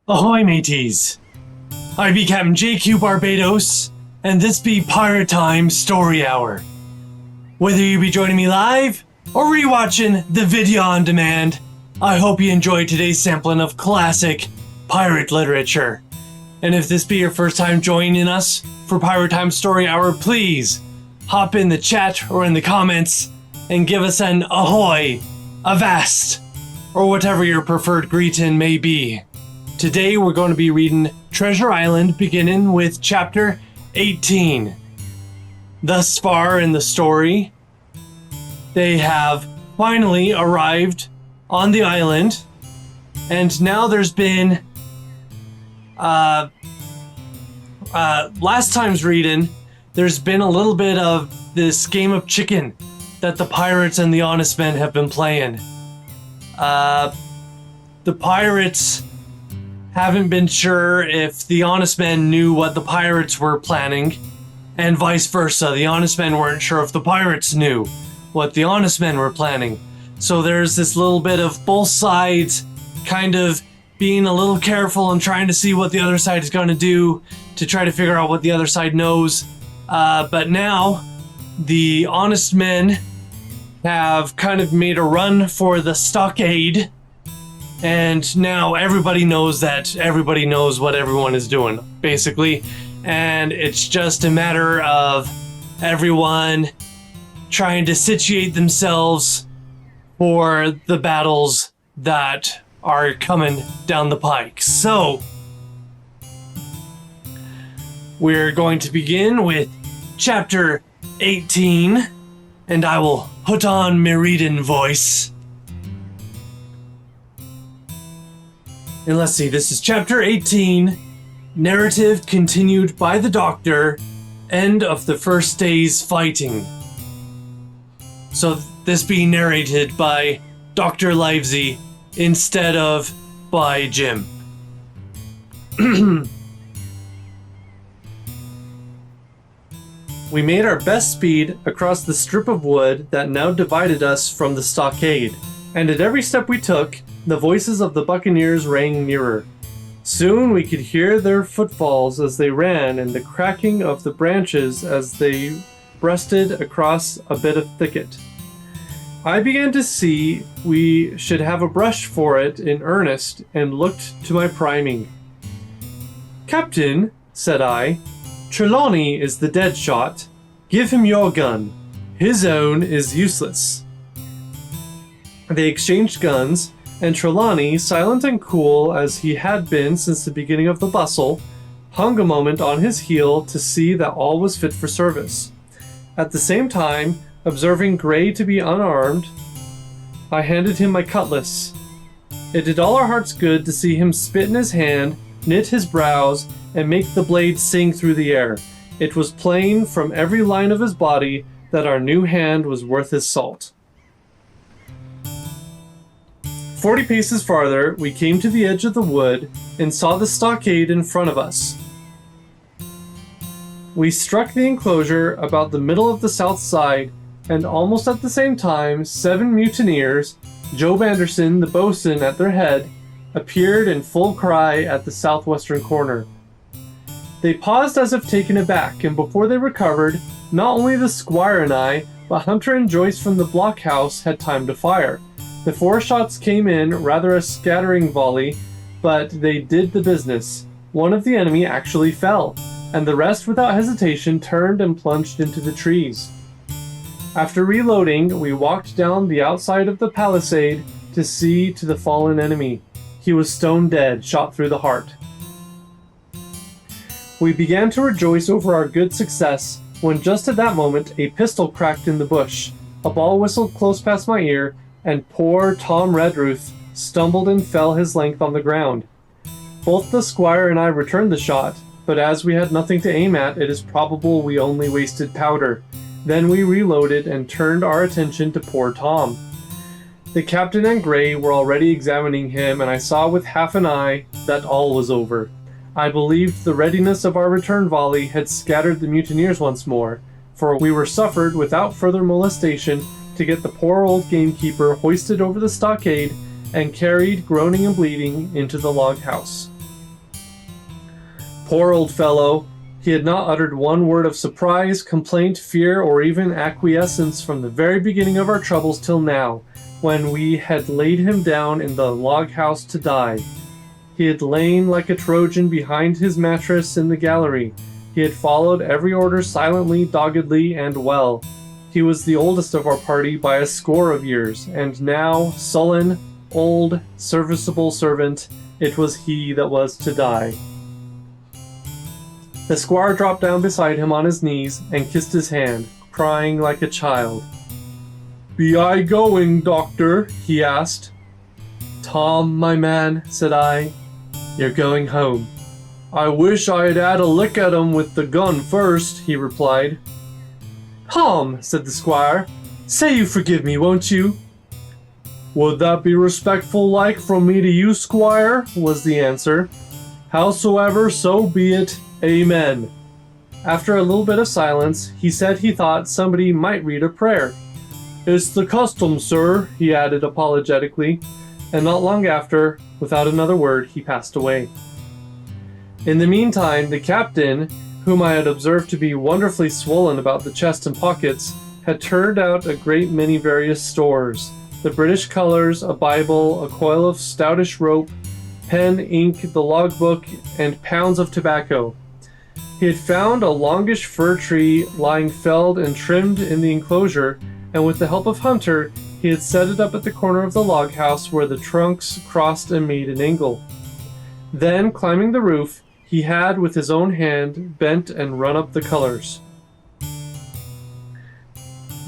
Ahoy mateys! I be Captain J.Q. Barbados, and this be Pirate Time Story Hour. Whether you be joining me live or rewatching the video on demand, I hope you enjoyed today's sampling of classic pirate literature. And if this be your first time joining us for Pirate Time Story Hour, please hop in the chat or in the comments and give us an ahoy, avast, or whatever your preferred greeting may be. Today we're going to be reading Treasure Island, beginning with chapter 18. Thus far in the story, they have finally arrived on the island, and now there's been last time's reading, there's been a little bit of this game of chicken that the pirates and the honest men have been playing. The pirates haven't been sure if the honest men knew what the pirates were planning, and vice versa. The honest men weren't sure if the pirates knew what the honest men were planning. So there's this little bit of both sides kind of being a little careful and trying to see what the other side is going to do to try to figure out what the other side knows. But now the honest men have kind of made a run for the stockade, and now everybody knows that everybody knows what everyone is doing, basically. And it's just a matter of everyone trying to situate themselves for the battles that are coming down the pike. So, we're going to begin with chapter 18, and I will put on my reading voice. And let's see, this is chapter 18, narrative continued by the doctor, end of the first day's fighting. So this being narrated by Dr. Livesey instead of by Jim. We made our best speed across the strip of wood that now divided us from the stockade, and at every step we took, the voices of the buccaneers rang nearer. Soon we could hear their footfalls as they ran and the cracking of the branches as they breasted across a bit of thicket. I began to see we should have a brush for it in earnest and looked to my priming. "Captain," said I, "Trelawney is the dead shot. Give him your gun. His own is useless." They exchanged guns, and Trelawney, silent and cool as he had been since the beginning of the bustle, hung a moment on his heel to see that all was fit for service. At the same time, observing Gray to be unarmed, I handed him my cutlass. It did all our hearts good to see him spit in his hand, knit his brows, and make the blade sing through the air. It was plain from every line of his body that our new hand was worth his salt. 40 paces farther, we came to the edge of the wood and saw the stockade in front of us. We struck the enclosure about the middle of the south side, and almost at the same time, 7 mutineers, Job Anderson, the boatswain, at their head, appeared in full cry at the southwestern corner. They paused as if taken aback, and before they recovered, not only the squire and I, but Hunter and Joyce from the blockhouse had time to fire. The 4 shots came in, rather a scattering volley, but they did the business. One of the enemy actually fell, and the rest without hesitation turned and plunged into the trees. After reloading, we walked down the outside of the palisade to see to the fallen enemy. He was stone dead, shot through the heart. We began to rejoice over our good success, when just at that moment a pistol cracked in the bush. A ball whistled close past my ear, and poor Tom Redruth stumbled and fell his length on the ground. Both the squire and I returned the shot, but as we had nothing to aim at, it is probable we only wasted powder. Then we reloaded and turned our attention to poor Tom. The captain and Gray were already examining him, and I saw with half an eye that all was over. I believed the readiness of our return volley had scattered the mutineers once more, for we were suffered without further molestation to get the poor old gamekeeper hoisted over the stockade and carried, groaning and bleeding, into the log house. Poor old fellow. He had not uttered one word of surprise, complaint, fear, or even acquiescence from the very beginning of our troubles till now, when we had laid him down in the log house to die. He had lain like a Trojan behind his mattress in the gallery. He had followed every order silently, doggedly, and well. He was the oldest of our party by a score of years, and now, sullen, old, serviceable servant, it was he that was to die. The squire dropped down beside him on his knees and kissed his hand, crying like a child. "Be I going, doctor?" he asked. "Tom, my man," said I, "you're going home." "I wish I had a lick at 'em with the gun first," he replied. "Tom," said the squire, "say you forgive me, won't you?" "Would that be respectful like from me to you, squire?" was the answer. "Howsoever, so be it. Amen." After a little bit of silence, he said he thought somebody might read a prayer. "It's the custom, sir," he added apologetically, and not long after, without another word, he passed away. In the meantime, the captain, whom I had observed to be wonderfully swollen about the chest and pockets, had turned out a great many various stores: the British colours, a Bible, a coil of stoutish rope, pen, ink, the logbook, and pounds of tobacco. He had found a longish fir tree lying felled and trimmed in the enclosure, and with the help of Hunter, he had set it up at the corner of the log house where the trunks crossed and made an angle. Then, climbing the roof, he had with his own hand bent and run up the colors.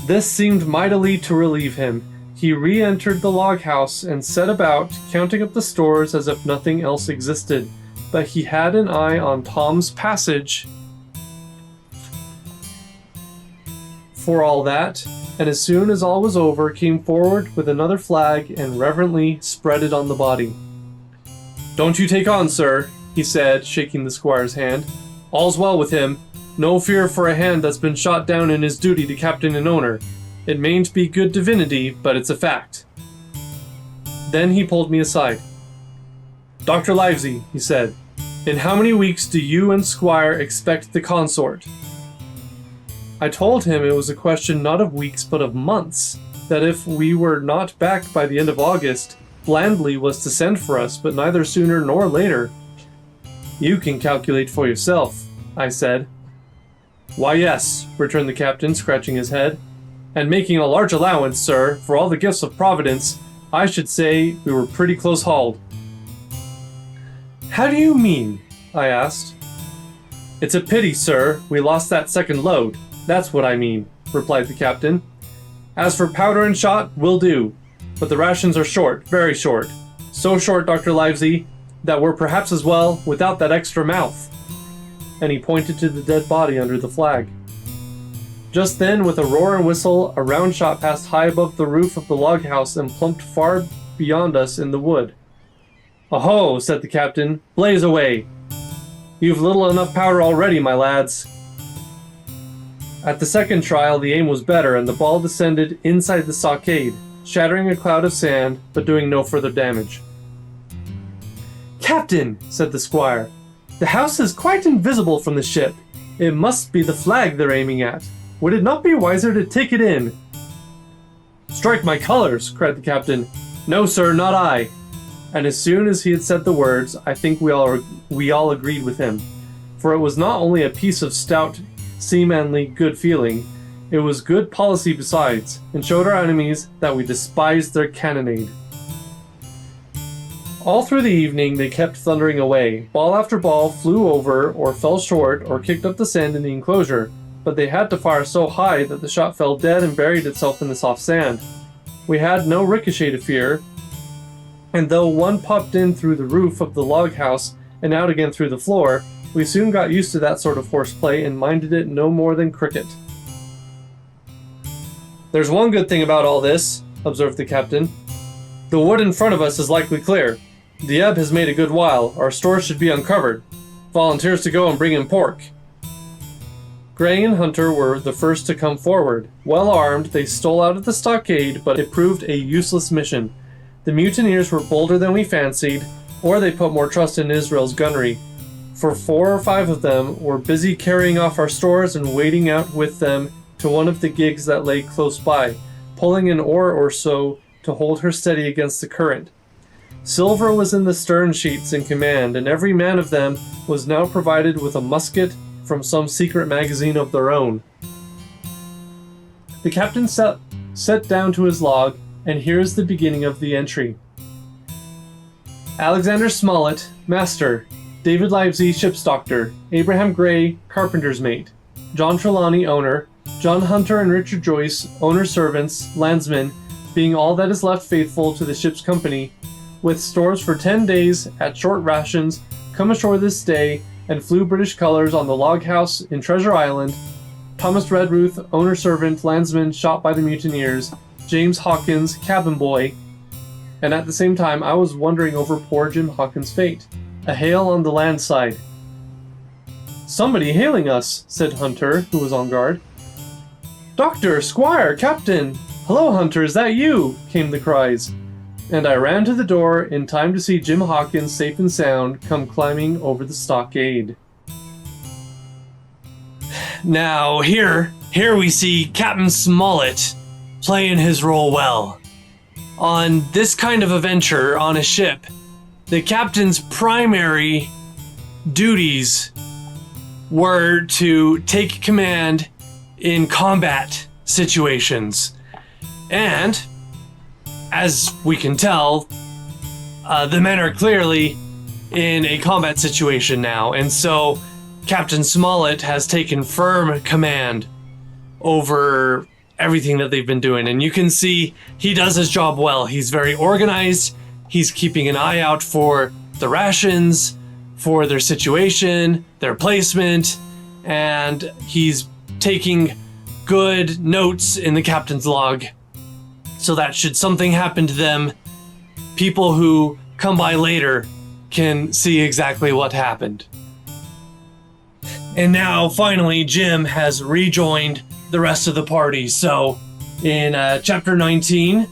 This seemed mightily to relieve him. He re-entered the log house and set about counting up the stores as if nothing else existed, but he had an eye on Tom's passage for all that, and as soon as all was over, came forward with another flag and reverently spread it on the body. "Don't you take on, sir," he said, shaking the squire's hand. "All's well with him. No fear for a hand that's been shot down in his duty to captain and owner. It mayn't be good divinity, but it's a fact." Then he pulled me aside. "Dr. Livesey," he said, "in how many weeks do you and Squire expect the consort?" I told him it was a question not of weeks but of months, that if we were not back by the end of August, Blandley was to send for us, but neither sooner nor later. "You can calculate for yourself," I said. "Why, yes," returned the captain, scratching his head, "and making a large allowance, sir, for all the gifts of Providence, I should say we were pretty close hauled." "How do you mean?" I asked. "It's a pity, sir, we lost that second load. That's what I mean," replied the captain. "As for powder and shot, we'll do. But the rations are short, very short. So short, Dr. Livesey, that we're perhaps as well without that extra mouth." And he pointed to the dead body under the flag. Just then, with a roar and whistle, a round shot passed high above the roof of the log house and plumped far beyond us in the wood. "Aho!" said the captain. "Blaze away! You've little enough powder already, my lads." At the second trial, the aim was better, and the ball descended inside the stockade, shattering a cloud of sand, but doing no further damage. "Captain," said the squire, "the house is quite invisible from the ship. It must be the flag they're aiming at. Would it not be wiser to take it in?" "Strike my colors!" cried the captain. "No, sir, not I." And as soon as he had said the words, I think we all agreed with him, for it was not only a piece of stout, seamanly good feeling, it was good policy besides, and showed our enemies that we despised their cannonade. All through the evening they kept thundering away. Ball after ball flew over, or fell short, or kicked up the sand in the enclosure, but they had to fire so high that the shot fell dead and buried itself in the soft sand. We had no ricochet to fear, and though one popped in through the roof of the log house and out again through the floor, we soon got used to that sort of horseplay and minded it no more than cricket. "There's one good thing about all this," observed the captain. "The wood in front of us is likely clear. The ebb has made a good while. Our stores should be uncovered. Volunteers to go and bring in pork." Gray and Hunter were the first to come forward. Well armed, they stole out of the stockade, but it proved a useless mission. The mutineers were bolder than we fancied, or they put more trust in Israel's gunnery, for 4 or 5 of them were busy carrying off our stores and wading out with them to one of the gigs that lay close by, pulling an oar or so to hold her steady against the current. Silver was in the stern sheets in command, and every man of them was now provided with a musket from some secret magazine of their own. The captain sat down to his log, and here's the beginning of the entry. Alexander Smollett, master. David Livesey, ship's doctor. Abraham Gray, carpenter's mate. John Trelawney, owner. John Hunter and Richard Joyce, owner's servants, landsmen, being all that is left faithful to the ship's company, with stores for 10 days at short rations, come ashore this day, and flew British colors on the log house in Treasure Island. Thomas Redruth, owner-servant, landsman shot by the mutineers. James Hawkins, cabin boy. And at the same time, I was wondering over poor Jim Hawkins' fate. A hail on the land side. Somebody hailing us, said Hunter, who was on guard. Doctor, Squire, Captain! Hello, Hunter, is that you? Came the cries. And I ran to the door in time to see Jim Hawkins, safe and sound, come climbing over the stockade. Now, here we see Captain Smollett playing his role well. On this kind of a venture on a ship, the captain's primary duties were to take command in combat situations. And, as we can tell, the men are clearly in a combat situation now, and so Captain Smollett has taken firm command over everything that they've been doing, and you can see he does his job well. He's very organized. He's keeping an eye out for the rations, for their situation, their placement, and he's taking good notes in the captain's log so that should something happen to them, people who come by later can see exactly what happened. And now, finally, Jim has rejoined the rest of the party. So, in Chapter 19,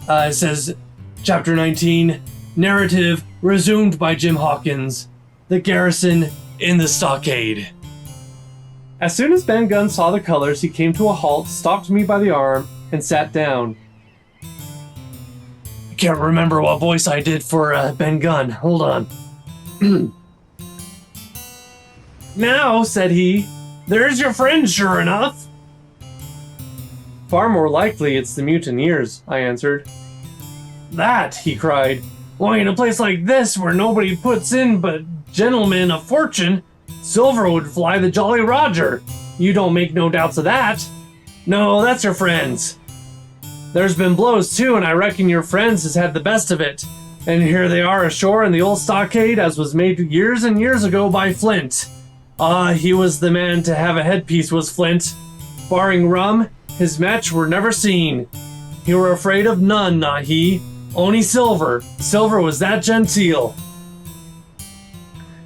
it says, Chapter 19, narrative resumed by Jim Hawkins, the garrison in the stockade. As soon as Ben Gunn saw the colors, he came to a halt, stopped me by the arm, and sat down. I can't remember what voice I did for Ben Gunn. Hold on. Now, said he, there's your friend, sure enough. Far more likely it's the mutineers, I answered. That, he cried. Why, in a place like this where nobody puts in but gentlemen of fortune, Silver would fly the Jolly Roger. You don't make no doubts of that. No, that's your friends. There's been blows too, and I reckon your friends has had the best of it. And here they are ashore in the old stockade as was made years and years ago by Flint. He was the man to have a headpiece, was Flint. Barring rum, his match were never seen. He were afraid of none, not he. Only Silver. Silver was that genteel.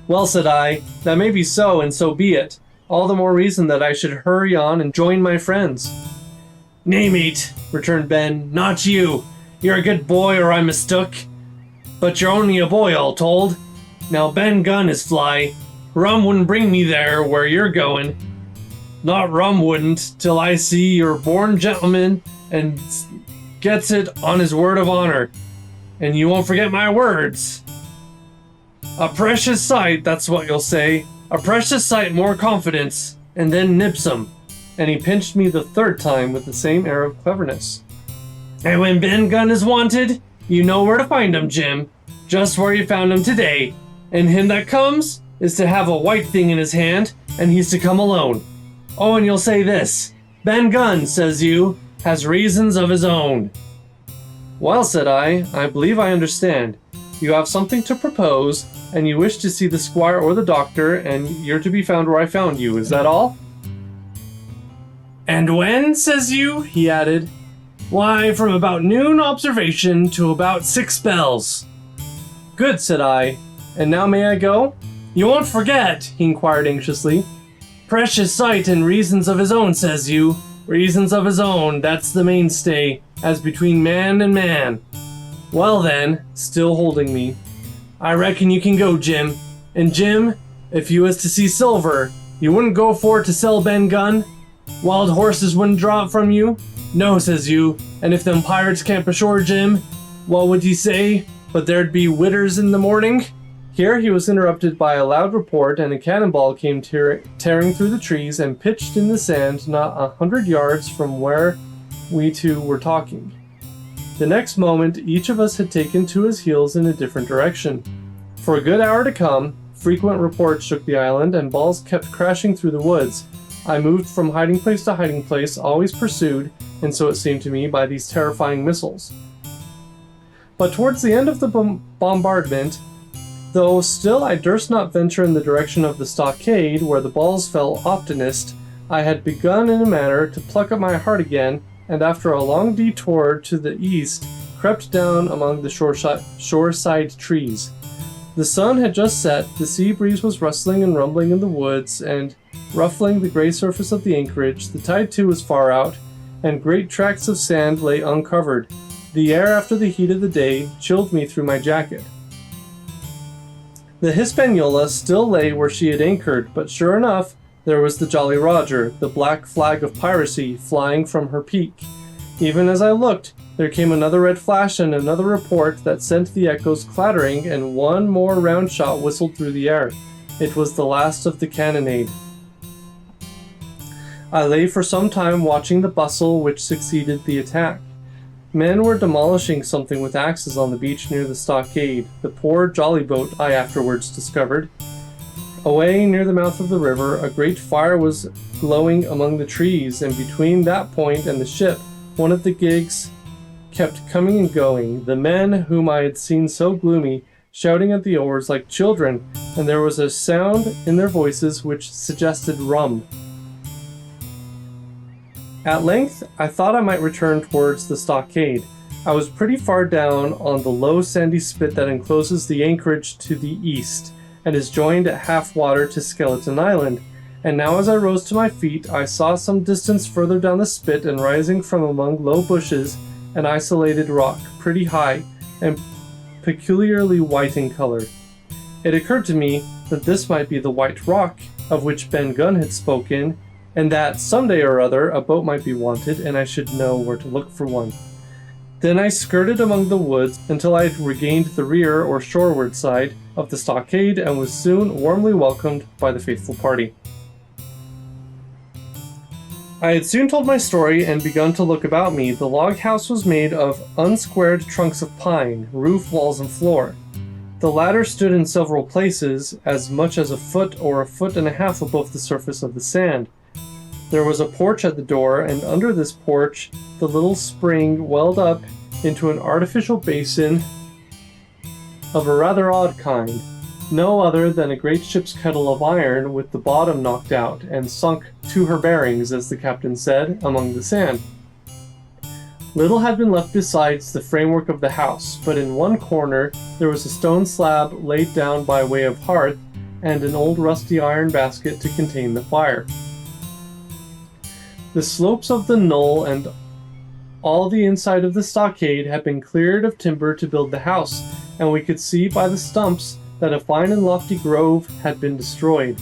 Well, said I, that may be so, and so be it. All the more reason that I should hurry on and join my friends. Nay, mate, returned Ben, not you. You're a good boy, or I mistook. But you're only a boy, all told. Now Ben Gunn is fly. Rum wouldn't bring me there where you're going. Not rum wouldn't, till I see you're a born gentleman and gets it on his word of honor. And you won't forget my words. A precious sight, that's what you'll say. A precious sight more confidence, and then nips 'em. And he pinched me the third time with the same air of cleverness. And when Ben Gunn is wanted, you know where to find him, Jim. Just where you found him today. And him that comes is to have a white thing in his hand, and he's to come alone. Oh, and you'll say this. Ben Gunn, says you, has reasons of his own. Well, said I believe I understand. You have something to propose, and you wish to see the squire or the doctor, and you're to be found where I found you. Is that all? And when, says you, he added. Why, from about noon observation to about 6 bells. Good, said I. And now may I go? You won't forget, he inquired anxiously. Precious sight and reasons of his own, says you. Reasons of his own, that's the mainstay, as between man and man. Well then, still holding me, I reckon you can go, Jim. And Jim, If you was to see silver, you wouldn't go for it to sell Ben Gunn? Wild horses wouldn't draw it from you? No, says you. And if them pirates camp ashore, Jim, what would ye say? But there'd be witters in the morning? Here he was interrupted by a loud report, and a cannonball came tearing through the trees and pitched in the sand not 100 yards from where we two were talking. The next moment, each of us had taken to his heels in a different direction. For a good hour to come, frequent reports shook the island, and balls kept crashing through the woods. I moved from hiding place to hiding place, always pursued, and so it seemed to me, by these terrifying missiles. But towards the end of the bombardment, though still I durst not venture in the direction of the stockade, where the balls fell oftenest, I had begun in a manner to pluck up my heart again, and after a long detour to the east, crept down among the shoreside trees. The sun had just set, the sea breeze was rustling and rumbling in the woods, and ruffling the grey surface of the anchorage. The tide too was far out, and great tracts of sand lay uncovered. The air after the heat of the day chilled me through my jacket. The Hispaniola still lay where she had anchored, but sure enough, there was the Jolly Roger, the black flag of piracy, flying from her peak. Even as I looked, there came another red flash and another report that sent the echoes clattering, and one more round shot whistled through the air. It was the last of the cannonade. I lay for some time watching the bustle which succeeded the attack. Men were demolishing something with axes on the beach near the stockade, the poor jolly boat, I afterwards discovered. Away near the mouth of the river, a great fire was glowing among the trees, and between that point and the ship, one of the gigs kept coming and going, the men whom I had seen so gloomy, shouting at the oars like children, and there was a sound in their voices which suggested rum. At length, I thought I might return towards the stockade. I was pretty far down on the low sandy spit that encloses the anchorage to the east, and is joined at half water to Skeleton Island, and now as I rose to my feet, I saw some distance further down the spit, and rising from among low bushes, an isolated rock, pretty high, and peculiarly white in color. It occurred to me that this might be the White Rock of which Ben Gunn had spoken, and that someday or other a boat might be wanted, and I should know where to look for one. Then I skirted among the woods until I had regained the rear or shoreward side of the stockade, and was soon warmly welcomed by the faithful party. I had soon told my story and begun to look about me. The log house was made of unsquared trunks of pine, roof, walls, and floor. The latter stood in several places, as much as a foot or a foot and a half above the surface of the sand. There was a porch at the door, and under this porch the little spring welled up into an artificial basin of a rather odd kind, no other than a great ship's kettle of iron with the bottom knocked out and sunk to her bearings, as the captain said, among the sand. Little had been left besides the framework of the house, but in one corner there was a stone slab laid down by way of hearth, and an old rusty iron basket to contain the fire. The slopes of the knoll and all the inside of the stockade had been cleared of timber to build the house, and we could see by the stumps that a fine and lofty grove had been destroyed.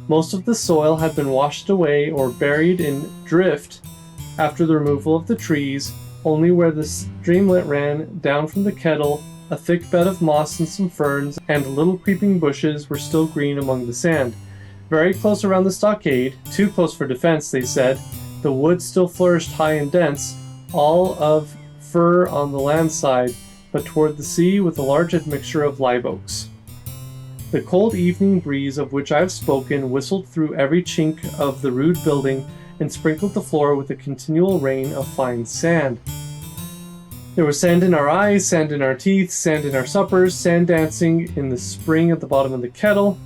Most of the soil had been washed away or buried in drift after the removal of the trees. Only where the streamlet ran down from the kettle, a thick bed of moss and some ferns and little creeping bushes were still green among the sand. Very close around the stockade, too close for defense, they said, the wood still flourished high and dense, all of fir on the land side, but toward the sea with a large admixture of live oaks. The cold evening breeze of which I have spoken whistled through every chink of the rude building and sprinkled the floor with a continual rain of fine sand. There was sand in our eyes, sand in our teeth, sand in our suppers, sand dancing in the spring at the bottom of the kettle,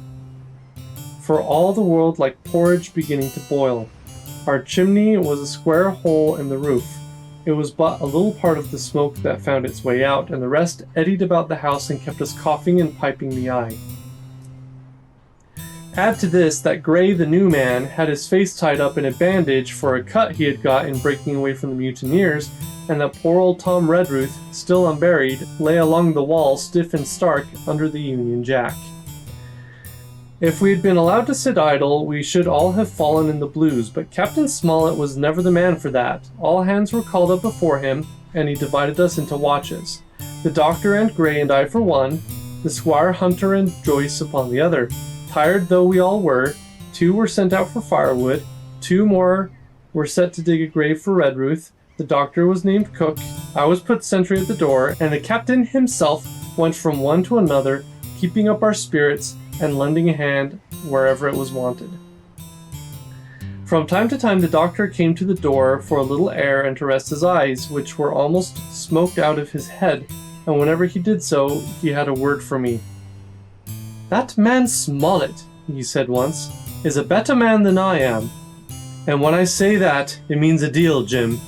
for all the world like porridge beginning to boil. Our chimney was a square hole in the roof. It was but a little part of the smoke that found its way out, and the rest eddied about the house and kept us coughing and piping the eye. Add to this that Gray, the new man, had his face tied up in a bandage for a cut he had got in breaking away from the mutineers, and that poor old Tom Redruth, still unburied, lay along the wall stiff and stark under the Union Jack. If we had been allowed to sit idle, we should all have fallen in the blues, but Captain Smollett was never the man for that. All hands were called up before him, and he divided us into watches. The Doctor and Gray and I for one, the Squire Hunter and Joyce upon the other. Tired though we all were, 2 were sent out for firewood, 2 more were set to dig a grave for Redruth, the Doctor was named cook, I was put sentry at the door, and the Captain himself went from one to another, keeping up our spirits and lending a hand wherever it was wanted. From time to time the Doctor came to the door for a little air and to rest his eyes, which were almost smoked out of his head, and whenever he did so, he had a word for me. "That man Smollett," he said once, "is a better man than I am. And when I say that, it means a deal, Jim."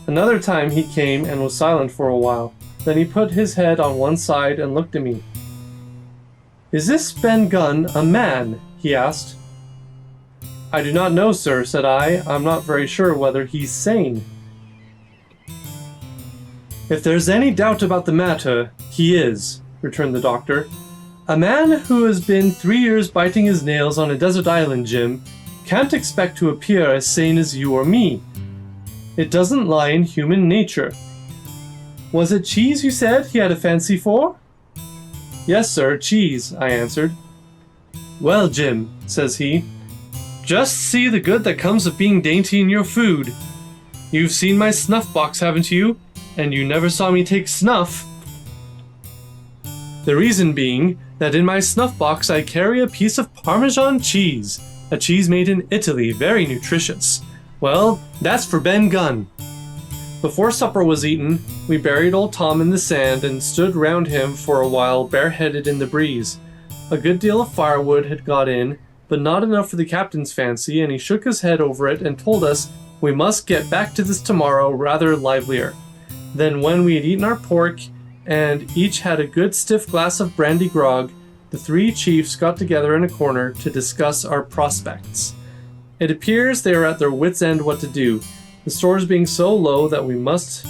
Another time he came and was silent for a while. Then he put his head on one side and looked at me. "Is this Ben Gunn a man?" he asked. "I do not know, sir," said I. "I'm not very sure whether he's sane." "If there's any doubt about the matter, he is," returned the Doctor. "A man who has been 3 years biting his nails on a desert island, Jim, can't expect to appear as sane as you or me. It doesn't lie in human nature." "Was it cheese you said he had a fancy for?" "Yes, sir, cheese," I answered. "Well, Jim," says he, "just see the good that comes of being dainty in your food. You've seen my snuff box, haven't you? And you never saw me take snuff. The reason being that in my snuff box I carry a piece of Parmesan cheese, a cheese made in Italy, very nutritious. Well, that's for Ben Gunn." Before supper was eaten, we buried old Tom in the sand and stood round him for a while bareheaded in the breeze. A good deal of firewood had got in, but not enough for the captain's fancy, and he shook his head over it and told us we must get back to this tomorrow rather livelier. Then when we had eaten our pork, and each had a good stiff glass of brandy grog, the 3 chiefs got together in a corner to discuss our prospects. It appears they are at their wits' end what to do, the stores being so low that we must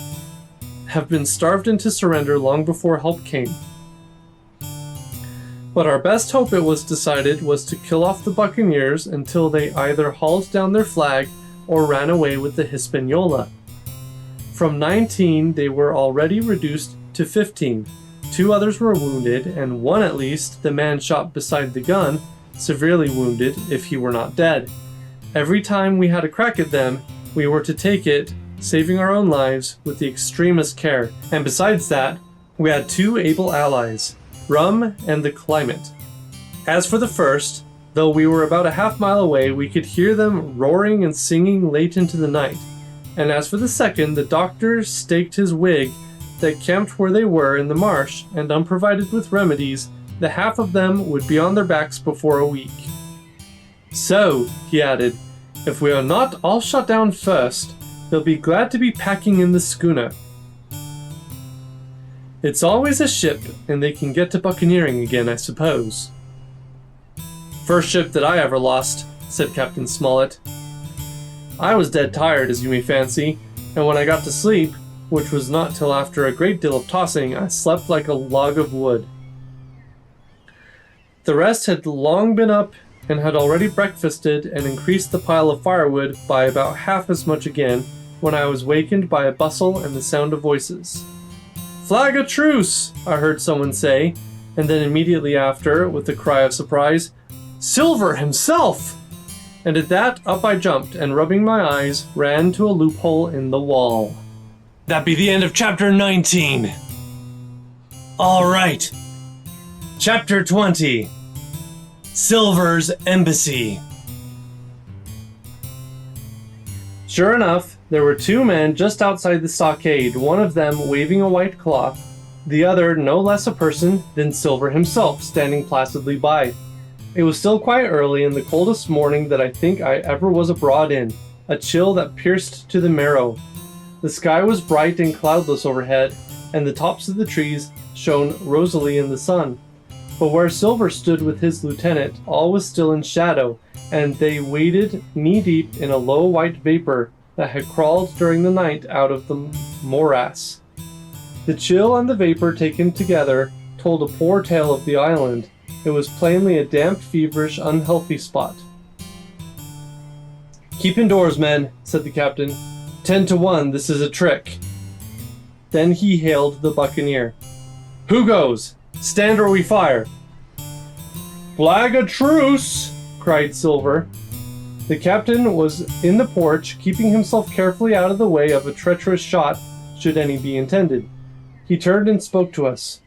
have been starved into surrender long before help came. But our best hope, it was decided, was to kill off the buccaneers until they either hauled down their flag or ran away with the Hispaniola. From 19 they were already reduced to 15. 2 others were wounded, and one at least, the man shot beside the gun, severely wounded if he were not dead. Every time we had a crack at them, we were to take it, saving our own lives, with the extremest care, and besides that, we had 2 able allies, rum and the climate. As for the first, though we were about a half-mile away, we could hear them roaring and singing late into the night. And as for the second, the Doctor staked his wig that camped where they were in the marsh, and unprovided with remedies, the half of them would be on their backs before a week. "So," he added, "if we are not all shot down first, they'll be glad to be packing in the schooner. It's always a ship, and they can get to buccaneering again, I suppose." "First ship that I ever lost," said Captain Smollett. I was dead tired, as you may fancy, and when I got to sleep, which was not till after a great deal of tossing, I slept like a log of wood. The rest had long been up and had already breakfasted and increased the pile of firewood by about half as much again, when I was wakened by a bustle and the sound of voices. "Flag a truce!" I heard someone say, and then immediately after, with a cry of surprise, "Silver himself!" And at that, up I jumped, and rubbing my eyes, ran to a loophole in the wall. That be the end of chapter 19. All right. Chapter 20. Silver's Embassy. Sure enough, there were 2 men just outside the stockade, one of them waving a white cloth, the other no less a person than Silver himself, standing placidly by. It was still quite early, in the coldest morning that I think I ever was abroad in, a chill that pierced to the marrow. The sky was bright and cloudless overhead, and the tops of the trees shone rosily in the sun. But where Silver stood with his lieutenant, all was still in shadow, and they waded knee-deep in a low white vapor that had crawled during the night out of the morass. The chill and the vapor taken together told a poor tale of the island, It was plainly a damp, feverish, unhealthy spot. "Keep indoors, men," said the captain. 10 to 1, this is a trick. Then he hailed the buccaneer. "Who goes? Stand or we fire." "Flag a truce!" cried Silver. The captain was in the porch, keeping himself carefully out of the way of a treacherous shot, should any be intended. He turned and spoke to us.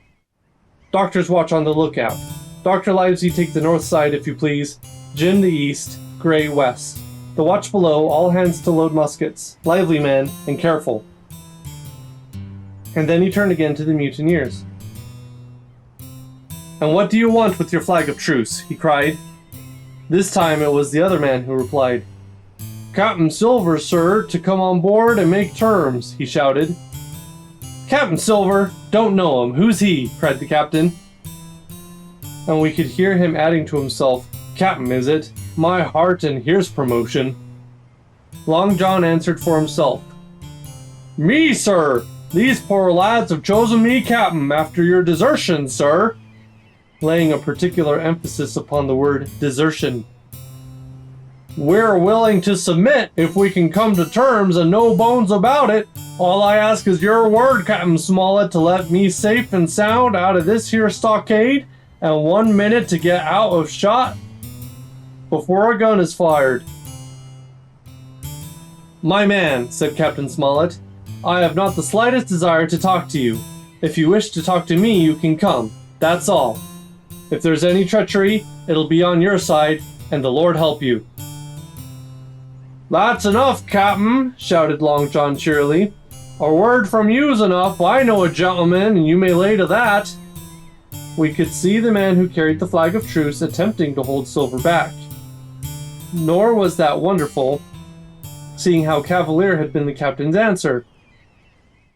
"Doctor's watch on the lookout. Dr. Livesey take the north side, if you please. Jim the east, Gray west. The watch below, all hands to load muskets. Lively, men, and careful." And then he turned again to the mutineers. "And what do you want with your flag of truce?" he cried. This time it was the other man who replied. "Captain Silver, sir, to come on board and make terms," he shouted. "Captain Silver? Don't know him. Who's he?" cried the captain. And we could hear him adding to himself, "Captain, is it? My heart, and here's promotion." Long John answered for himself. "Me, sir! These poor lads have chosen me captain after your desertion, sir," laying a particular emphasis upon the word desertion. "We're willing to submit if we can come to terms and no bones about it. All I ask is your word, Captain Smollett, to let me safe and sound out of this here stockade, and 1 minute to get out of shot before a gun is fired." "My man," said Captain Smollett, "I have not the slightest desire to talk to you. If you wish to talk to me, you can come. That's all. If there's any treachery, it'll be on your side, and the Lord help you." "That's enough, Captain," shouted Long John cheerily. "A word from you's enough. I know a gentleman, and you may lay to that." We could see the man who carried the flag of truce attempting to hold Silver back. Nor was that wonderful, seeing how cavalier had been the captain's answer.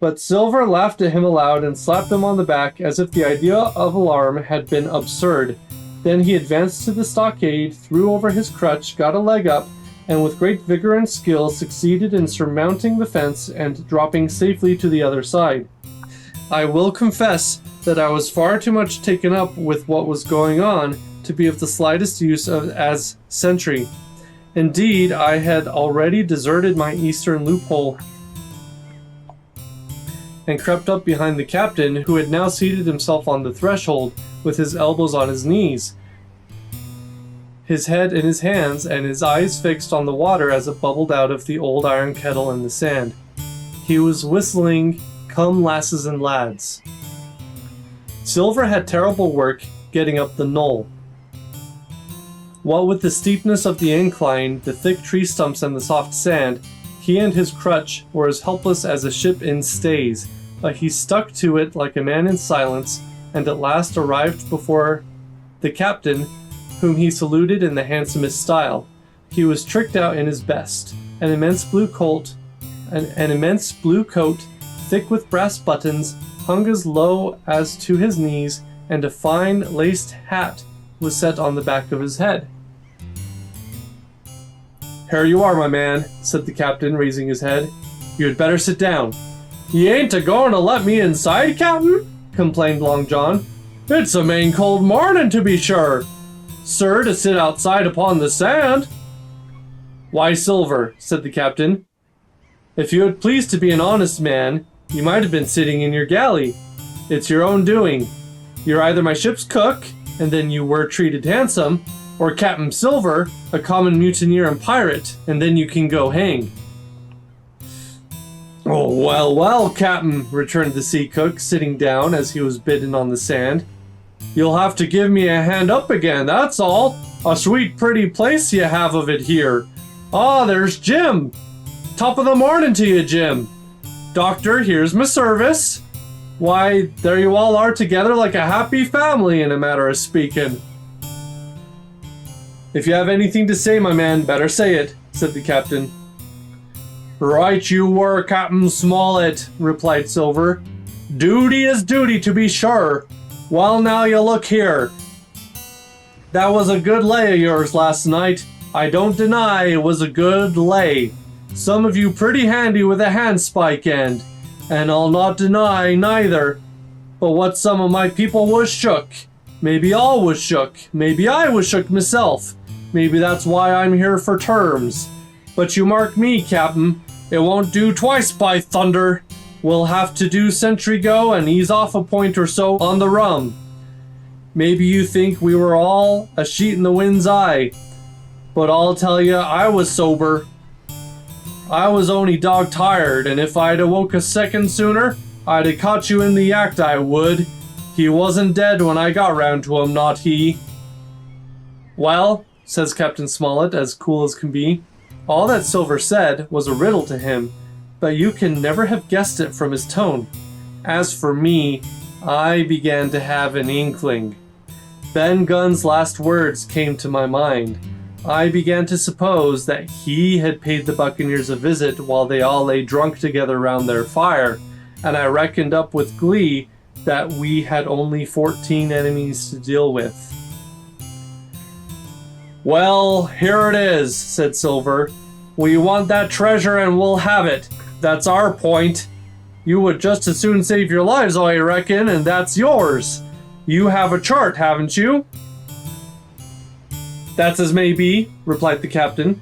But Silver laughed at him aloud and slapped him on the back as if the idea of alarm had been absurd. Then he advanced to the stockade, threw over his crutch, got a leg up, and with great vigor and skill succeeded in surmounting the fence and dropping safely to the other side. I will confess that I was far too much taken up with what was going on to be of the slightest use as sentry. Indeed, I had already deserted my eastern loophole and crept up behind the captain, who had now seated himself on the threshold with his elbows on his knees, his head in his hands, and his eyes fixed on the water as it bubbled out of the old iron kettle in the sand. He was whistling "Come Lasses and Lads." Silver had terrible work getting up the knoll. What with the steepness of the incline, the thick tree stumps, and the soft sand, he and his crutch were as helpless as a ship in stays, but he stuck to it like a man in silence, and at last arrived before the captain, whom he saluted in the handsomest style. He was tricked out in his best, an immense blue coat, thick with brass buttons, hung as low as to his knees, and a fine laced hat was set on the back of his head. "Here you are, my man," said the captain, raising his head. "You had better sit down." "Ye ain't a-goin' to let me inside, Captain?" complained Long John. "It's a main cold morning, to be sure, sir, to sit outside upon the sand." "Why, Silver," said the captain, "if you had pleased to be an honest man, you might have been sitting in your galley. It's your own doing. You're either my ship's cook, and then you were treated handsome, or Captain Silver, a common mutineer and pirate, and then you can go hang." "Oh, well, well, Captain," returned the sea cook, sitting down as he was bidden on the sand. "You'll have to give me a hand up again, that's all. A sweet pretty place you have of it here. Ah, there's Jim. Top of the morning to you, Jim. Doctor, here's my service. Why, there you all are together like a happy family, in a matter of speaking." "If you have anything to say, my man, better say it," said the captain. "Right you were, Captain Smollett," replied Silver. "Duty is duty, to be sure. Well, now you look here. That was a good lay of yours last night. I don't deny it was a good lay. Some of you pretty handy with a handspike end, and I'll not deny neither. But what some of my people was shook. Maybe all was shook. Maybe I was shook myself. Maybe that's why I'm here for terms. But you mark me, Captain. It won't do twice, by thunder. We'll have to do sentry go and ease off a point or so on the rum. Maybe you think we were all a sheet in the wind's eye. But I'll tell you, I was sober. I was only dog tired, and if I'd awoke a second sooner, I'd have caught you in the act, I would. He wasn't dead when I got round to him, not he. Well, says Captain Smollett, as cool as can be, all that Silver said was a riddle to him, but you can never have guessed it from his tone. As for me, I began to have an inkling. Ben Gunn's last words came to my mind. I began to suppose that he had paid the buccaneers a visit while they all lay drunk together round their fire, and I reckoned up with glee that we had only 14 enemies to deal with. Well, here it is, said Silver. We want that treasure and we'll have it. That's our point. You would just as soon save your lives, I reckon, and that's yours. You have a chart, haven't you? That's as may be, replied the captain.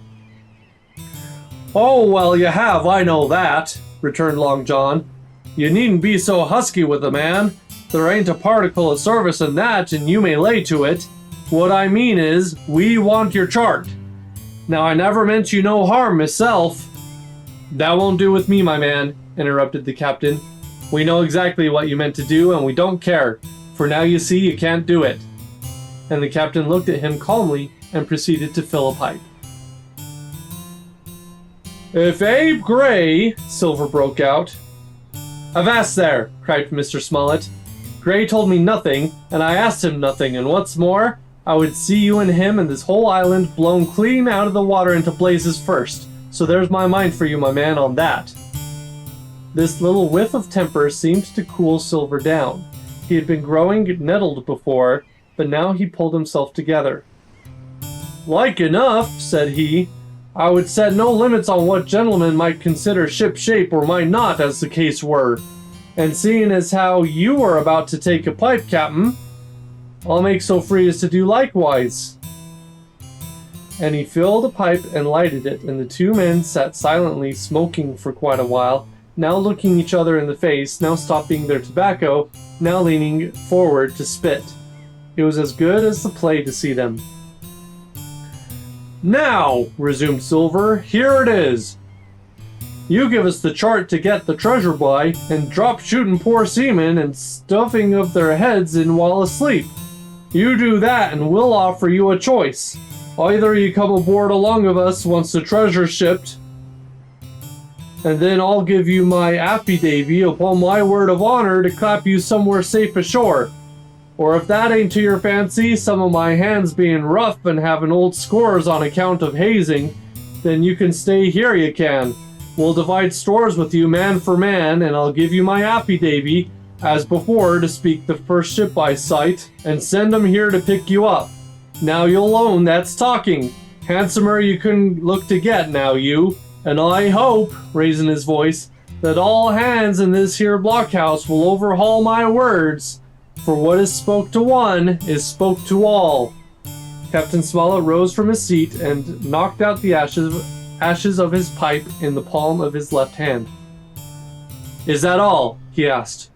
Oh, well, you have, I know that, returned Long John. You needn't be so husky with the man. There ain't a particle of service in that, and you may lay to it. What I mean is, we want your chart. Now, I never meant you no harm myself. That won't do with me, my man, interrupted the captain. We know exactly what you meant to do, and we don't care, for now you see you can't do it. And the captain looked at him calmly and proceeded to fill a pipe. If Abe Gray, Silver broke out. Avast there, cried Mr. Smollett. Gray told me nothing, and I asked him nothing, and what's more, I would see you and him and this whole island blown clean out of the water into blazes first. So there's my mind for you, my man, on that. This little whiff of temper seemed to cool Silver down. He had been growing nettled before, but now he pulled himself together. Like enough, said he. I would set no limits on what gentlemen might consider ship-shape or might not, as the case were. And seeing as how you were about to take a pipe, Captain, I'll make so free as to do likewise. And he filled a pipe and lighted it, and the two men sat silently smoking for quite a while, now looking each other in the face, now stopping their tobacco, now leaning forward to spit. It was as good as the play to see them. Now, resumed Silver, here it is. You give us the chart to get the treasure by, and drop shooting poor seamen and stuffing of their heads in while asleep. You do that, and we'll offer you a choice. Either you come aboard along of us once the treasure's shipped, and then I'll give you my affidavy upon my word of honor to clap you somewhere safe ashore. Or if that ain't to your fancy, some of my hands being rough and having old scores on account of hazing, then you can stay here, you can. We'll divide stores with you man for man, and I'll give you my affidavy, as before, to speak the first ship I sight, and send 'em here to pick you up. Now you'll own that's talking. Handsomer you couldn't look to get now, you. And I hope, raising his voice, that all hands in this here blockhouse will overhaul my words, for what is spoke to one is spoke to all. Captain Smollett rose from his seat and knocked out the ashes of his pipe in the palm of his left hand. Is that all? He asked.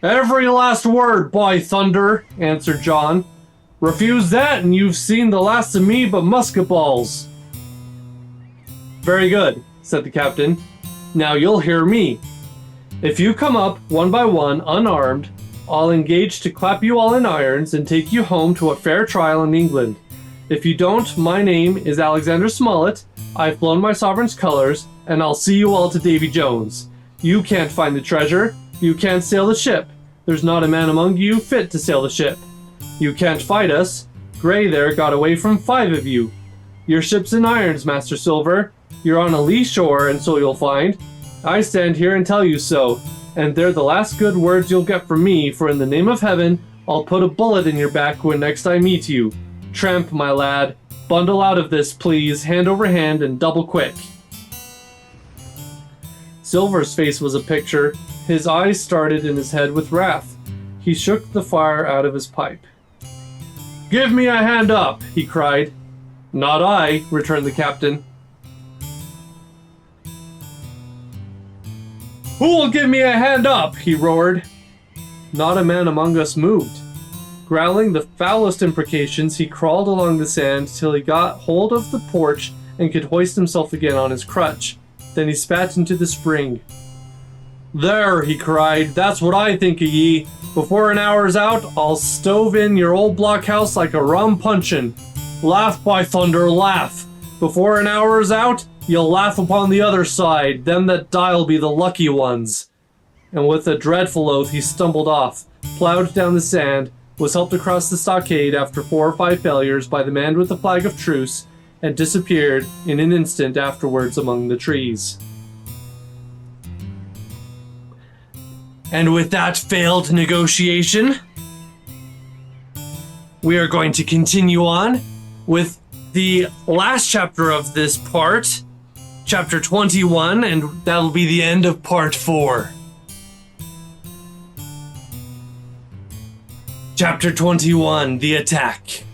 Every last word, by thunder, answered John. Refuse that and you've seen the last of me but musket balls. Very good, said the captain. Now you'll hear me. If you come up one by one, unarmed, I'll engage to clap you all in irons and take you home to a fair trial in England. If you don't, my name is Alexander Smollett, I've flown my sovereign's colors, and I'll see you all to Davy Jones. You can't find the treasure, you can't sail the ship. There's not a man among you fit to sail the ship. You can't fight us. Gray there got away from 5 of you. Your ship's in irons, Master Silver. You're on a lee shore, and so you'll find. I stand here and tell you so, and they're the last good words you'll get from me, for in the name of heaven, I'll put a bullet in your back when next I meet you. Tramp, my lad, bundle out of this, please, hand over hand, and double quick. Silver's face was a picture. His eyes started in his head with wrath. He shook the fire out of his pipe. Give me a hand up, he cried. Not I, returned the captain. Who'll give me a hand up, he roared. Not a man among us moved. Growling the foulest imprecations, he crawled along the sand till he got hold of the porch and could hoist himself again on his crutch. Then he spat into the spring. There, he cried, that's what I think of ye. Before an hour's out, I'll stove in your old blockhouse like a rum punchin'. Laugh, by thunder, laugh. Before an hour's out, you'll laugh upon the other side, them that die'll be the lucky ones. And with a dreadful oath he stumbled off, plowed down the sand, was helped across the stockade after 4 or 5 failures by the man with the flag of truce, and disappeared in an instant afterwards among the trees. And with that failed negotiation, we are going to continue on with the last chapter of this part, chapter 21, and that'll be the end of part 4. Chapter 21, The Attack.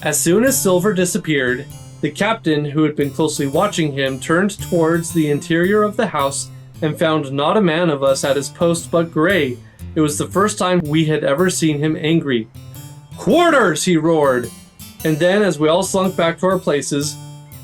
As soon as Silver disappeared, the captain, who had been closely watching him, turned towards the interior of the house and found not a man of us at his post but Gray. It was the first time we had ever seen him angry. Quarters, he roared. And then, as we all slunk back to our places,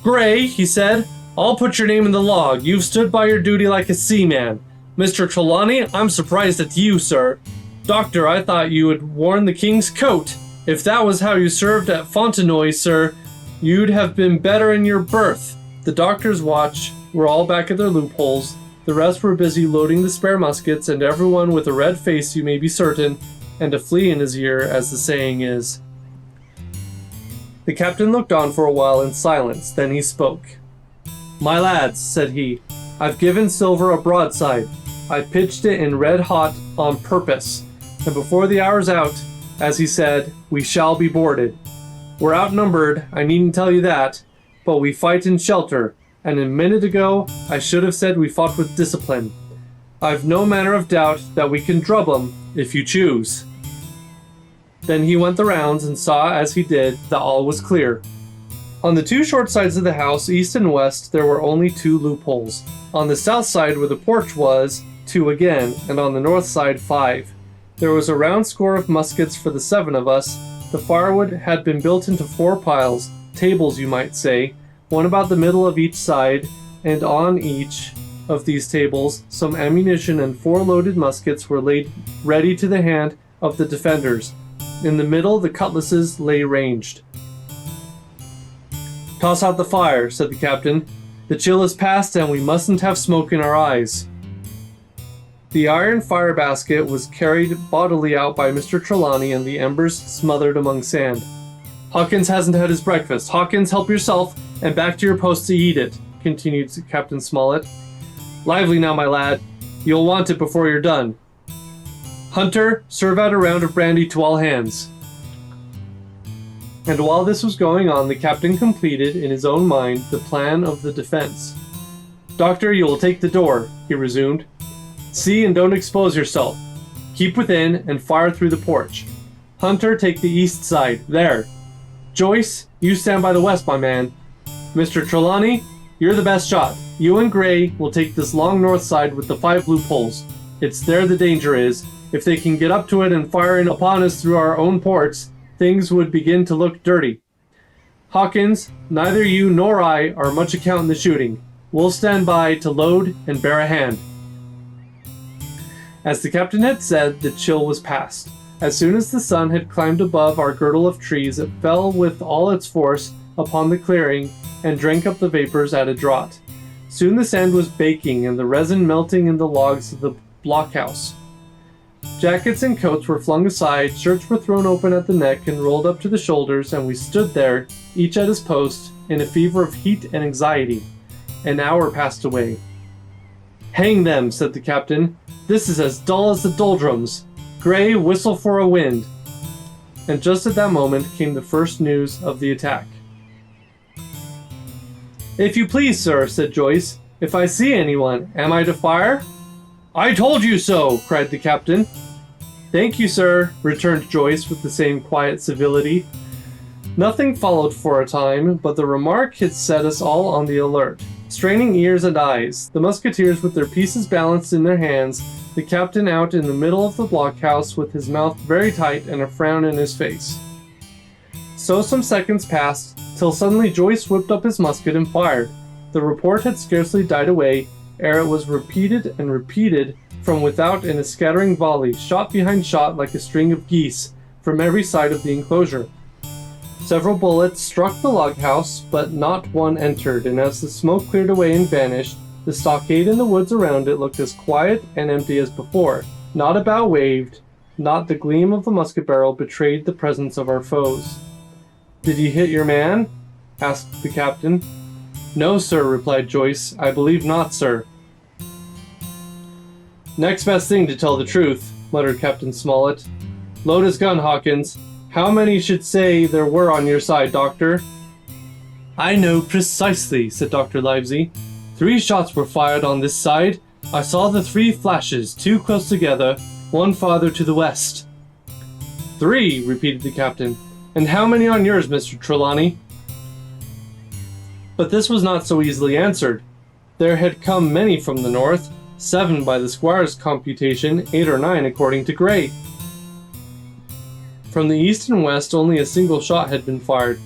Gray, he said, I'll put your name in the log. You've stood by your duty like a seaman. Mr. Trelawney, I'm surprised at you, sir. Doctor, I thought you had worn the king's coat. If that was how you served at Fontenoy, sir, you'd have been better in your berth. The doctor's watch were all back at their loopholes. The rest were busy loading the spare muskets, and everyone with a red face, you may be certain, and a flea in his ear, as the saying is. The captain looked on for a while in silence, then he spoke. My lads, said he, I've given Silver a broadside. I pitched it in red hot on purpose, and before the hour's out, as he said, we shall be boarded. We're outnumbered, I needn't tell you that, but we fight in shelter, and a minute ago I should have said we fought with discipline. I've no manner of doubt that we can drub 'em, if you choose. Then he went the rounds and saw as he did that all was clear. On the 2 short sides of the house, east and west, there were only 2 loopholes. On the south side where the porch was, 2 again, and on the north side 5. There was a round score of muskets for the 7 of us. The firewood had been built into 4 piles, tables you might say, one about the middle of each side, and on each of these tables some ammunition and 4 loaded muskets were laid ready to the hand of the defenders. In the middle the cutlasses lay ranged. Toss out the fire, said the captain. The chill is past and we mustn't have smoke in our eyes. The iron fire basket was carried bodily out by Mr. Trelawney and the embers smothered among sand. Hawkins hasn't had his breakfast. Hawkins, help yourself, and back to your post to eat it, continued Captain Smollett. Lively now, my lad. You'll want it before you're done. Hunter, serve out a round of brandy to all hands. And while this was going on, the captain completed, in his own mind, the plan of the defense. Doctor, you will take the door, he resumed. See and don't expose yourself. Keep within and fire through the porch. Hunter, take the east side. There. Joyce, you stand by the west, my man. Mr. Trelawney, you're the best shot. You and Gray will take this long north side with the 5 loopholes. It's there the danger is. If they can get up to it and fire in upon us through our own ports, things would begin to look dirty. Hawkins, neither you nor I are much account in the shooting. We'll stand by to load and bear a hand. As the captain had said, the chill was past. As soon as the sun had climbed above our girdle of trees, it fell with all its force upon the clearing and drank up the vapors at a draught. Soon the sand was baking and the resin melting in the logs of the blockhouse. Jackets and coats were flung aside, shirts were thrown open at the neck and rolled up to the shoulders, and we stood there, each at his post, in a fever of heat and anxiety. An hour passed away. Hang them, said the captain. This is as dull as the doldrums. Gray, whistle for a wind. And just at that moment came the first news of the attack. If you please, sir, said Joyce, if I see anyone, am I to fire? I told you so, cried the captain. "Thank you, sir," returned Joyce with the same quiet civility. Nothing followed for a time, but the remark had set us all on the alert. Straining ears and eyes, the musketeers with their pieces balanced in their hands, the captain out in the middle of the blockhouse with his mouth very tight and a frown in his face. So some seconds passed, till suddenly Joyce whipped up his musket and fired. The report had scarcely died away, ere it was repeated and repeated from without in a scattering volley, shot behind shot like a string of geese, from every side of the enclosure. Several bullets struck the log house, but not one entered, and as the smoke cleared away and vanished, the stockade and the woods around it looked as quiet and empty as before. Not a bough waved, not the gleam of the musket barrel betrayed the presence of our foes. "Did you hit your man?" asked the captain. "No, sir," replied Joyce. "I believe not, sir." "Next best thing to tell the truth," muttered Captain Smollett. "Load his gun, Hawkins. How many should say there were on your side, Doctor?" "I know precisely," said Dr. Livesey. "3 shots were fired on this side. I saw the 3 flashes, 2 close together, 1 farther to the west." "3," repeated the captain. "And how many on yours, Mr. Trelawney?" But this was not so easily answered. There had come many from the north, 7 by the squire's computation, 8 or 9 according to Gray. From the east and west only a single shot had been fired.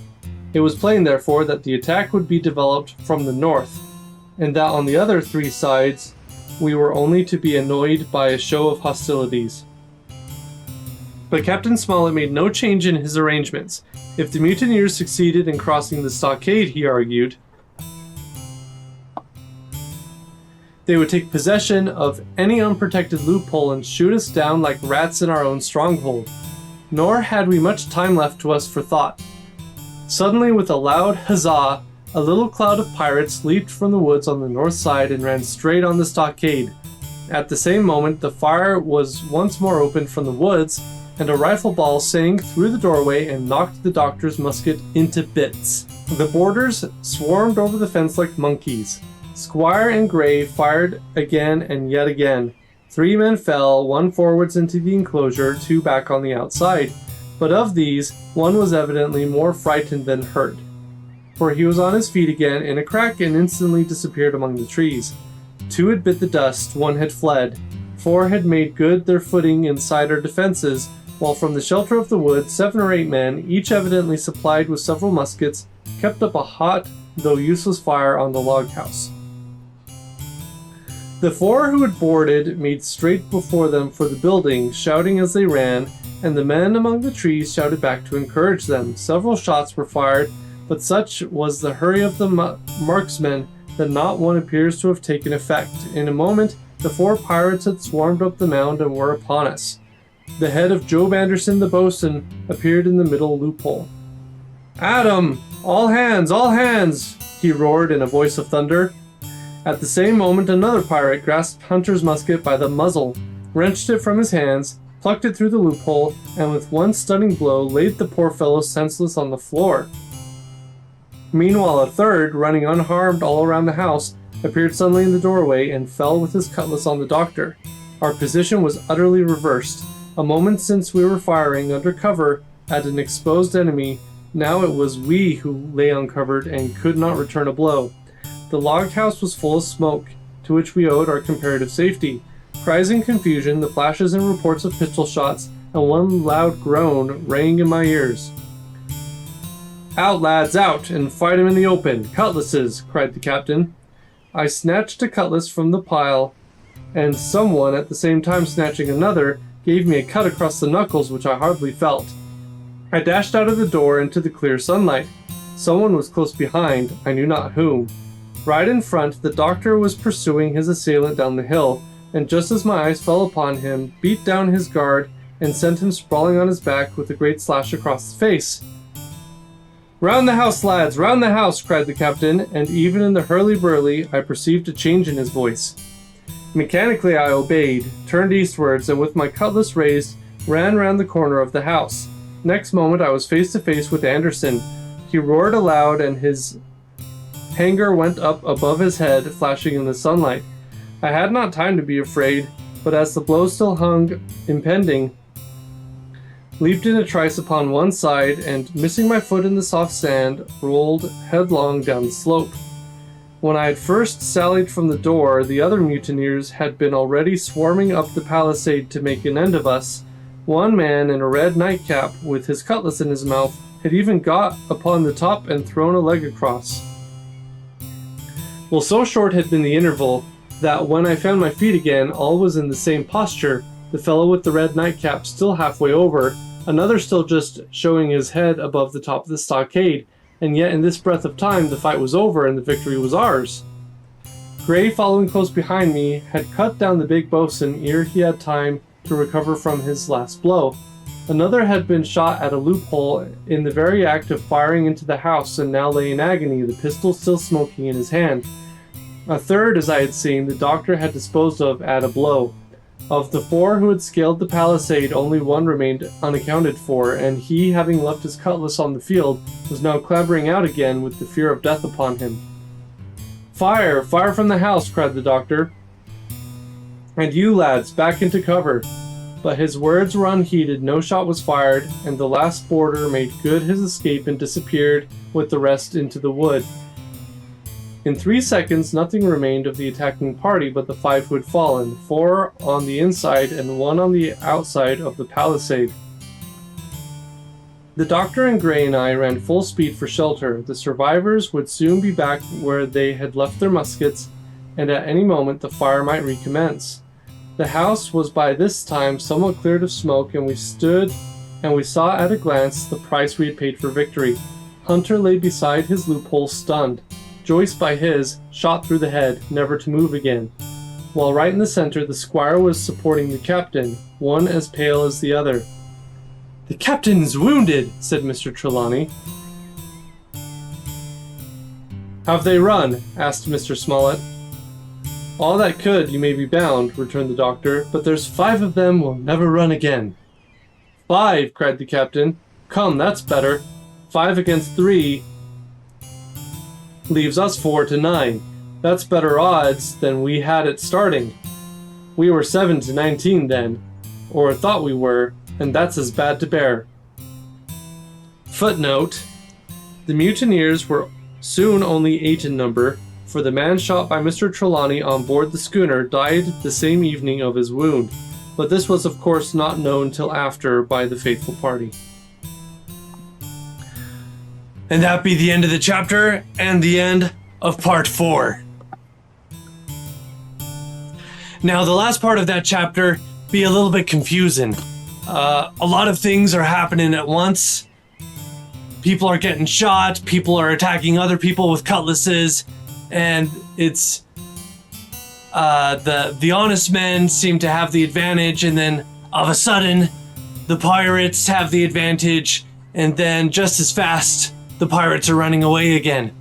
It was plain, therefore, that the attack would be developed from the north, and that on the other 3 sides we were only to be annoyed by a show of hostilities. But Captain Smollett made no change in his arrangements. If the mutineers succeeded in crossing the stockade, he argued, they would take possession of any unprotected loophole and shoot us down like rats in our own stronghold. Nor had we much time left to us for thought. Suddenly, with a loud huzzah, a little cloud of pirates leaped from the woods on the north side and ran straight on the stockade. At the same moment, the fire was once more opened from the woods, and a rifle ball sang through the doorway and knocked the doctor's musket into bits. The boarders swarmed over the fence like monkeys. Squire and Gray fired again and yet again. 3 men fell, 1 forwards into the enclosure, 2 back on the outside. But of these, 1 was evidently more frightened than hurt, for he was on his feet again in a crack and instantly disappeared among the trees. 2 had bit the dust, 1 had fled. 4 had made good their footing inside our defenses, while from the shelter of the wood 7 or 8 men, each evidently supplied with several muskets, kept up a hot though useless fire on the log house. The 4 who had boarded made straight before them for the building, shouting as they ran, and the men among the trees shouted back to encourage them. Several shots were fired, but such was the hurry of the marksmen that not one appears to have taken effect. In a moment, the 4 pirates had swarmed up the mound and were upon us. The head of Job Anderson the boatswain appeared in the middle loophole. "Adam! All hands!" he roared in a voice of thunder. At the same moment another pirate grasped Hunter's musket by the muzzle, wrenched it from his hands, plucked it through the loophole, and with one stunning blow laid the poor fellow senseless on the floor. Meanwhile a third, running unharmed all around the house, appeared suddenly in the doorway and fell with his cutlass on the doctor. Our position was utterly reversed. A moment since we were firing under cover at an exposed enemy, now it was we who lay uncovered and could not return a blow. The log house was full of smoke, to which we owed our comparative safety. Cries and confusion, the flashes and reports of pistol shots, and one loud groan rang in my ears. "Out, lads, out, and fight him in the open! Cutlasses!" cried the captain. I snatched a cutlass from the pile, and someone, at the same time snatching another, gave me a cut across the knuckles which I hardly felt. I dashed out of the door into the clear sunlight. Someone was close behind, I knew not whom. Right in front, the doctor was pursuing his assailant down the hill, and just as my eyes fell upon him, beat down his guard and sent him sprawling on his back with a great slash across the face. "Round the house, lads, round the house!" cried the captain, and even in the hurly-burly I perceived a change in his voice. Mechanically I obeyed, turned eastwards, and with my cutlass raised, ran round the corner of the house. Next moment I was face to face with Anderson. He roared aloud, and his hanger went up above his head, flashing in the sunlight. I had not time to be afraid, but as the blow still hung impending, leaped in a trice upon one side, and, missing my foot in the soft sand, rolled headlong down the slope. When I had first sallied from the door, the other mutineers had been already swarming up the palisade to make an end of us. One man in a red nightcap, with his cutlass in his mouth, had even got upon the top and thrown a leg across. Well, so short had been the interval that when I found my feet again, all was in the same posture, the fellow with the red nightcap still halfway over, another still just showing his head above the top of the stockade, and yet in this breath of time the fight was over and the victory was ours. Gray, following close behind me, had cut down the big boatswain ere he had time to recover from his last blow. Another had been shot at a loophole in the very act of firing into the house and now lay in agony, the pistol still smoking in his hand. A third, as I had seen, the doctor had disposed of at a blow. Of the four who had scaled the palisade, only one remained unaccounted for, and he, having left his cutlass on the field, was now clambering out again with the fear of death upon him. "Fire! Fire from the house!" cried the doctor. "And you, lads, back into cover!" But his words were unheeded, no shot was fired, and the last boarder made good his escape and disappeared with the rest into the wood. In 3 seconds, nothing remained of the attacking party but the 5 who had fallen, 4 on the inside and 1 on the outside of the palisade. The doctor and Gray and I ran full speed for shelter. The survivors would soon be back where they had left their muskets, and at any moment the fire might recommence. The house was by this time somewhat cleared of smoke, and we stood and we saw at a glance the price we had paid for victory. Hunter lay beside his loophole stunned. Joyce by his, shot through the head, never to move again. While right in the center, the squire was supporting the captain, one as pale as the other. "The captain's wounded," said Mr. Trelawney. "Have they run?" asked Mr. Smollett. "All that could, you may be bound," returned the doctor, "but there's 5 of them will never run again." "5!" cried the captain. "Come, that's better. 5 against 3 leaves us 4 to 9. That's better odds than we had at starting. We were 7 to 19 then, or thought we were, and that's as bad to bear." Footnote: the mutineers were soon only 8 in number, for the man shot by Mr. Trelawney on board the schooner died the same evening of his wound, but this was of course not known till after by the faithful party. And that be the end of the chapter and the end of part 4. Now, the last part of that chapter be a little bit confusing. A lot of things are happening at once. People are getting shot, people are attacking other people with cutlasses, and it's the honest men seem to have the advantage, and then of a sudden the pirates have the advantage, and then just as fast the pirates are running away again.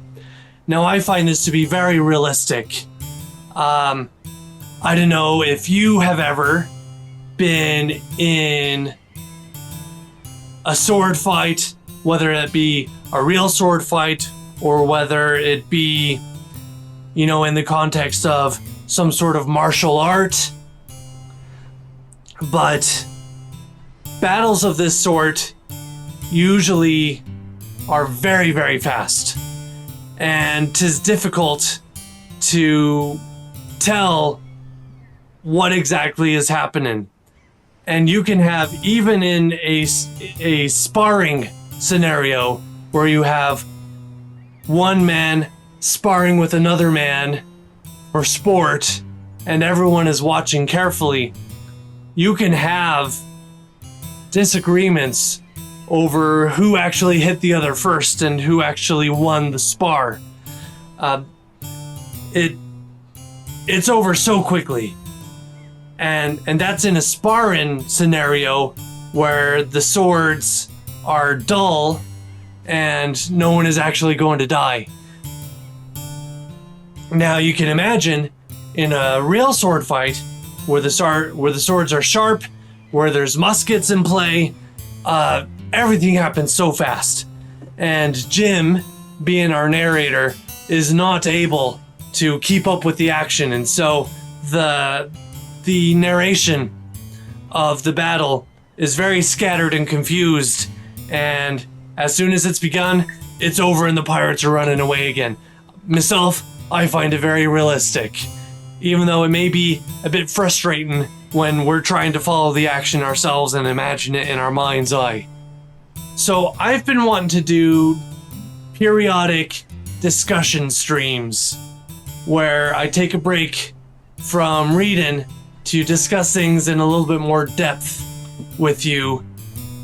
Now, I find this to be very realistic. I don't know if you have ever been in a sword fight, whether it be a real sword fight or whether it be, you know, in the context of some sort of martial art. But battles of this sort usually are very, very fast. And 'tis difficult to tell what exactly is happening. And you can have, even in a sparring scenario where you have one man sparring with another man for sport and everyone is watching carefully, you can have disagreements over who actually hit the other first and who actually won the spar. It's over so quickly. And that's in a sparring scenario where the swords are dull and no one is actually going to die. Now you can imagine in a real sword fight where the swords are sharp, where there's muskets in play, everything happens so fast. And Jim, being our narrator, is not able to keep up with the action, and so the narration of the battle is very scattered and confused, and as soon as it's begun, it's over and the pirates are running away again. Myself, I find it very realistic, even though it may be a bit frustrating when we're trying to follow the action ourselves and imagine it in our mind's eye. So I've been wanting to do periodic discussion streams where I take a break from reading to discuss things in a little bit more depth with you,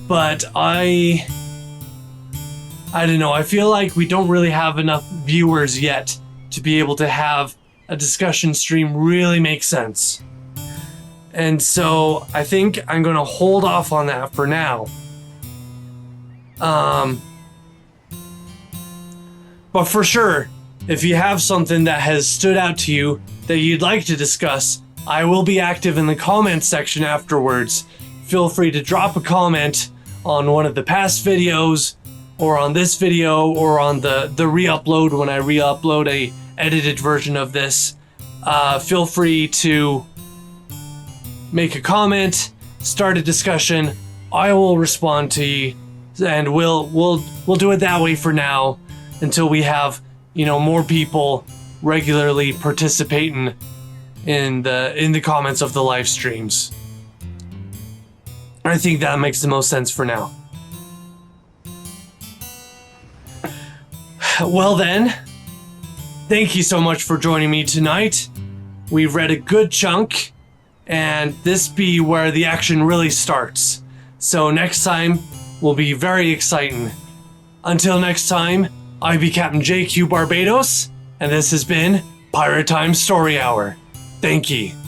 but I don't know, I feel like we don't really have enough viewers yet to be able to have a discussion stream really make sense. And so I think I'm gonna hold off on that for now. But for sure, if you have something that has stood out to you that you'd like to discuss, I will be active in the comments section afterwards. Feel free to drop a comment on one of the past videos, or on this video, or on the re-upload when I re-upload a edited version of this. Feel free to make a comment, start a discussion. I will respond to you, and we'll do it that way for now until we have, you know, more people regularly participating in the comments of the live streams. I think that makes the most sense for now. Well then, thank you so much for joining me tonight. We've read a good chunk, and this be where the action really starts. So next time will be very exciting. Until next time, I be Captain J.Q. Barbados, and this has been Pirate Time Story Hour. Thank ye.